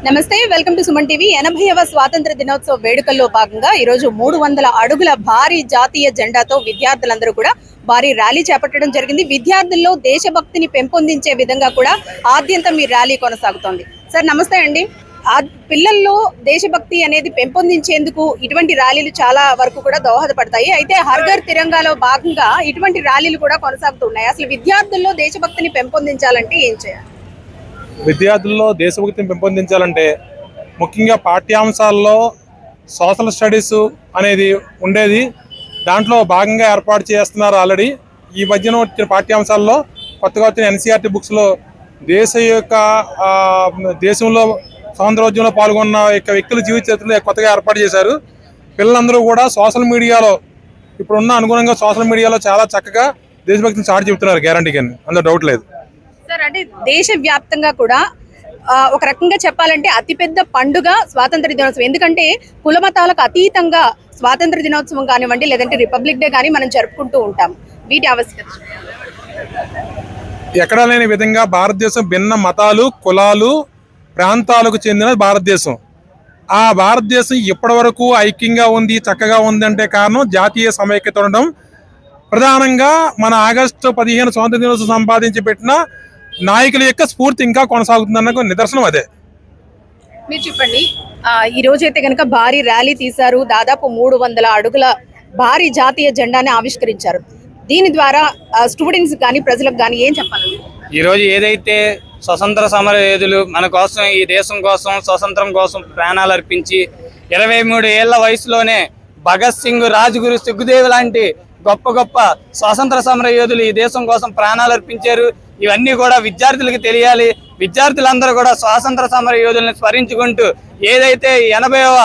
నమస్తే, welcome to Suman TV. 80వ స్వాతంత్ర దినోత్సవ వేడుకల్లో భాగంగా ఈరోజు 300 అడుగుల భారీ జాతీయ జెండాతో విద్యార్థులందరూ కూడా భారీ ర్యాలీ చేపట్టడం జరిగింది. విద్యార్థుల్లో దేశభక్తిని పెంపొందించే విధంగా కూడా ఆద్యంతం ఈ ర్యాలీ కొనసాగుతోంది. సార్ నమస్తే అండి. పిల్లల్లో దేశభక్తి అనేది పెంపొందించేందుకు ఇటువంటి ర్యాలీలు చాలా వరకు కూడా దోహదపడతాయి. అయితే హర్ ఘర్ తిరంగాలో భాగంగా ఇటువంటి ర్యాలీలు కూడా కొనసాగుతున్నాయి. అసలు విద్యార్థుల్లో దేశభక్తిని పెంపొందించాలంటే ఏం చేయాలి? విద్యార్థుల్లో దేశభక్తిని పెంపొందించాలంటే ముఖ్యంగా పాఠ్యాంశాల్లో సోషల్ స్టడీస్ అనేది ఉండేది. దాంట్లో భాగంగా ఏర్పాటు చేస్తున్నారు ఆల్రెడీ. ఈ మధ్యన వచ్చిన పాఠ్యాంశాల్లో కొత్తగా వచ్చిన ఎన్సీఆర్టీ బుక్స్లో దేశంలో స్వాతంత్రోద్యమంలో పాల్గొన్న వ్యక్తుల జీవిత చరిత్రలు కొత్తగా ఏర్పాటు చేశారు. పిల్లలందరూ కూడా సోషల్ మీడియాలో ఇప్పుడున్న అనుగుణంగా సోషల్ మీడియాలో చాలా చక్కగా దేశభక్తిని చాటి చెబుతున్నారు. గ్యారంటీగా, అందులో డౌట్ లేదు. సార్, అంటే దేశవ్యాప్తంగా కూడా ఒక రకంగా చెప్పాలంటే అతిపెద్ద పండుగ స్వాతంత్ర దినోత్సవం. ఎందుకంటే కులమతాలకు అతీతంగా స్వాతంత్ర దినోత్సవం కానివ్వండి, లేదంటే రిపబ్లిక్ డే కానీ మనం జరుపుకుంటూ ఉంటాం. వీటి ఆవశ్యకత ఎక్కడా లేని విధంగా భారతదేశం భిన్న మతాలు, కులాలు, ప్రాంతాలకు చెందిన భారతదేశం. ఆ భారతదేశం ఇప్పటి వరకు ఐక్యంగా ఉంది, చక్కగా ఉంది అంటే కారణం జాతీయ సమైక్యత ఉండడం. ప్రధానంగా మన ఆగస్టు 15 స్వాతంత్ర దినోత్సవం సంపాదించి పెట్టిన నాయకుల యొక్క స్ఫూర్తి ఇంకా కొనసాగుతుందన్న నిదర్శనం అదే. మీరు చెప్పండి, ఈ రోజు అయితే కనుక భారీ ర్యాలీ తీశారు. దాదాపు 300 అడుగుల భారీ జాతీయ జెండాని ఆవిష్కరించారు. దీని ద్వారా స్టూడెంట్స్ కానీ ప్రజలకు కానీ ఏం చెప్పాలి? ఈ రోజు ఏదైతే స్వతంత్ర సమర యోధులు మన కోసం, ఈ దేశం కోసం, స్వతంత్రం కోసం ప్రాణాలు అర్పించి 23 ఏళ్ల వయసులోనే భగత్ సింగ్, రాజ్గురు, సుఖ్దేవ్ లాంటి గొప్ప గొప్ప స్వాతంత్ర సమర యోధులు ఈ దేశం కోసం ప్రాణాలు అర్పించారు. ఇవన్నీ కూడా విద్యార్థులకు తెలియాలి. విద్యార్థులందరూ కూడా స్వాతంత్ర సమర యోధులను స్మరించుకుంటూ ఏదైతే 80వ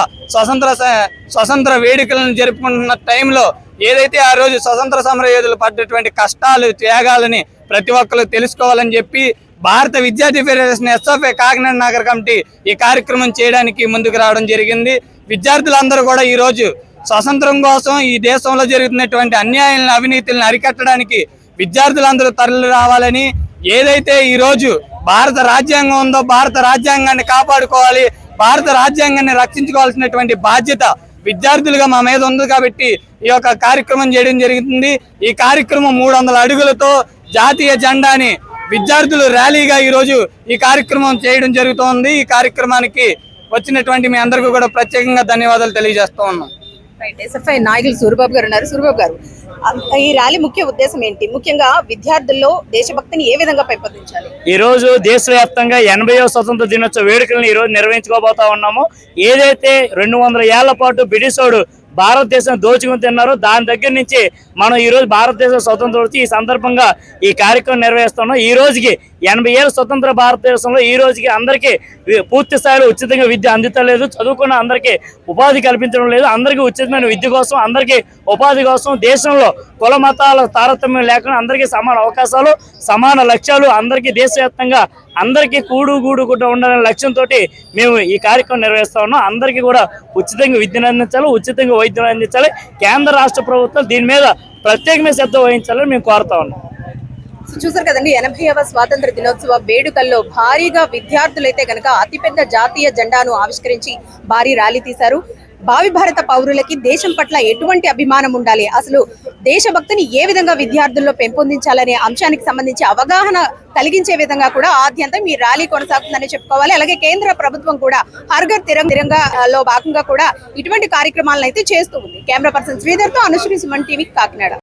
స్వతంత్ర వేడుకలను జరుపుకుంటున్న టైంలో ఏదైతే ఆ రోజు స్వతంత్ర సమర యోధులు పడ్డటువంటి కష్టాలు, త్యాగాలని ప్రతి ఒక్కరు తెలుసుకోవాలని చెప్పి భారత విద్యార్థి ఫెడరేషన్ ఎస్ఎఫ్ఐ కాకినాడ నగర కమిటీ ఈ కార్యక్రమం చేయడానికి ముందుకు రావడం జరిగింది. విద్యార్థులందరూ కూడా ఈ రోజు స్వతంత్రం కోసం, ఈ దేశంలో జరుగుతున్నటువంటి అన్యాయాలను, అవినీతులను అరికట్టడానికి విద్యార్థులందరూ తరలి రావాలని, ఏదైతే ఈ రోజు భారత రాజ్యాంగం ఉందో భారత రాజ్యాంగాన్ని కాపాడుకోవాలి, భారత రాజ్యాంగాన్ని రక్షించుకోవాల్సినటువంటి బాధ్యత విద్యార్థులుగా మా మీద ఉంది. కాబట్టి ఈ యొక్క కార్యక్రమం చేయడం జరుగుతుంది. ఈ కార్యక్రమం 300 అడుగులతో జాతీయ జెండాని విద్యార్థులు ర్యాలీగా ఈరోజు ఈ కార్యక్రమం చేయడం జరుగుతోంది. ఈ కార్యక్రమానికి వచ్చినటువంటి మీ అందరికీ కూడా ప్రత్యేకంగా ధన్యవాదాలు తెలియజేస్తూ ఉన్నాం. ఎస్ఎఫ్ఐ నాయకులు సూరిబాబు గారు ఉన్నారు. సూరిబాబు గారు, ఈ ర్యాలీ ముఖ్య ఉద్దేశం ఏంటి? ముఖ్యంగా విద్యార్థుల్లో దేశభక్తిని ఏ విధంగా పెంపొందించాలి? ఈ రోజు దేశవ్యాప్తంగా 80వ స్వతంత్ర దినోత్సవ వేడుకలను ఈ రోజు నిర్వహించుకోబోతా ఉన్నాము. ఏదైతే 200 ఏళ్ల పాటు బ్రిటిష్ వాడు భారతదేశం దోచుకుని తిన్నారో దాని దగ్గర నుంచి మనం ఈ రోజు భారతదేశం స్వతంత్రం వచ్చి ఈ సందర్భంగా ఈ కార్యక్రమం నిర్వహిస్తున్నాం. ఈ రోజుకి 80 ఏళ్ళ స్వతంత్ర భారతదేశంలో ఈ రోజుకి అందరికీ పూర్తి స్థాయిలో ఉచితంగా విద్య అందుతలేదు. చదువుకున్న అందరికీ ఉపాధి కల్పించడం లేదు. అందరికీ ఉచితమైన విద్య కోసం, అందరికీ ఉపాధి కోసం, దేశంలో కుల మతాల తారతమ్యం లేకుండా అందరికీ సమాన అవకాశాలు, సమాన లక్ష్యాలు, అందరికీ దేశవ్యాప్తంగా అందరికీ కూడుగుడ్డ ఉండాలనే లక్ష్యంతో మేము ఈ కార్యక్రమం నిర్వహిస్తా ఉన్నాం. అందరికీ కూడా ఉచితంగా విద్యను అందించాలి, ఉచితంగా వైద్యం అందించాలి. కేంద్ర రాష్ట్ర ప్రభుత్వం దీని మీద ప్రత్యేకమైన శ్రద్ధ వహించాలని మేము కోరుతా ఉన్నాం. చూసారు కదండి, 80వ స్వాతంత్ర దినోత్సవ వేడుకల్లో భారీగా విద్యార్థులైతే కనుక అతిపెద్ద జాతీయ జెండాను ఆవిష్కరించి భారీ ర్యాలీ తీశారు. భావి భారత పౌరులకి దేశం పట్ల ఎటువంటి అభిమానం ఉండాలి, అసలు దేశభక్తిని ఏ విధంగా విద్యార్థుల్లో పెంపొందించాలనే అంశానికి సంబంధించి అవగాహన కలిగించే విధంగా కూడా ఆద్యంతం ఈ ర్యాలీ కొనసాగుతుందని చెప్పుకోవాలి. అలాగే కేంద్ర ప్రభుత్వం కూడా హర్ ఘర్ తిరంగాలో భాగంగా కూడా ఇటువంటి కార్యక్రమాలను అయితే చేస్తూ ఉంది. కెమెరా పర్సన్ శ్రీధర్తో అనుశ్రీ, సుమన్ టీవీ, కాకినాడ.